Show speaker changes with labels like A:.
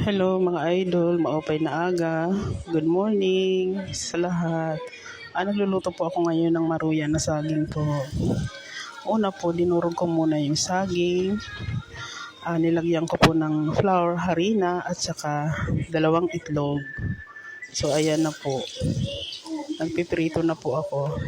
A: Hello mga idol, maupay na aga. Good morning sa lahat. Nagluluto po ako ngayon ng maruyan na saging po. Una po, dinurog ko muna yung saging. Nilagyan ko po ng flour, harina at saka 2 itlog. So ayan na po. Nagpiprito na po ako.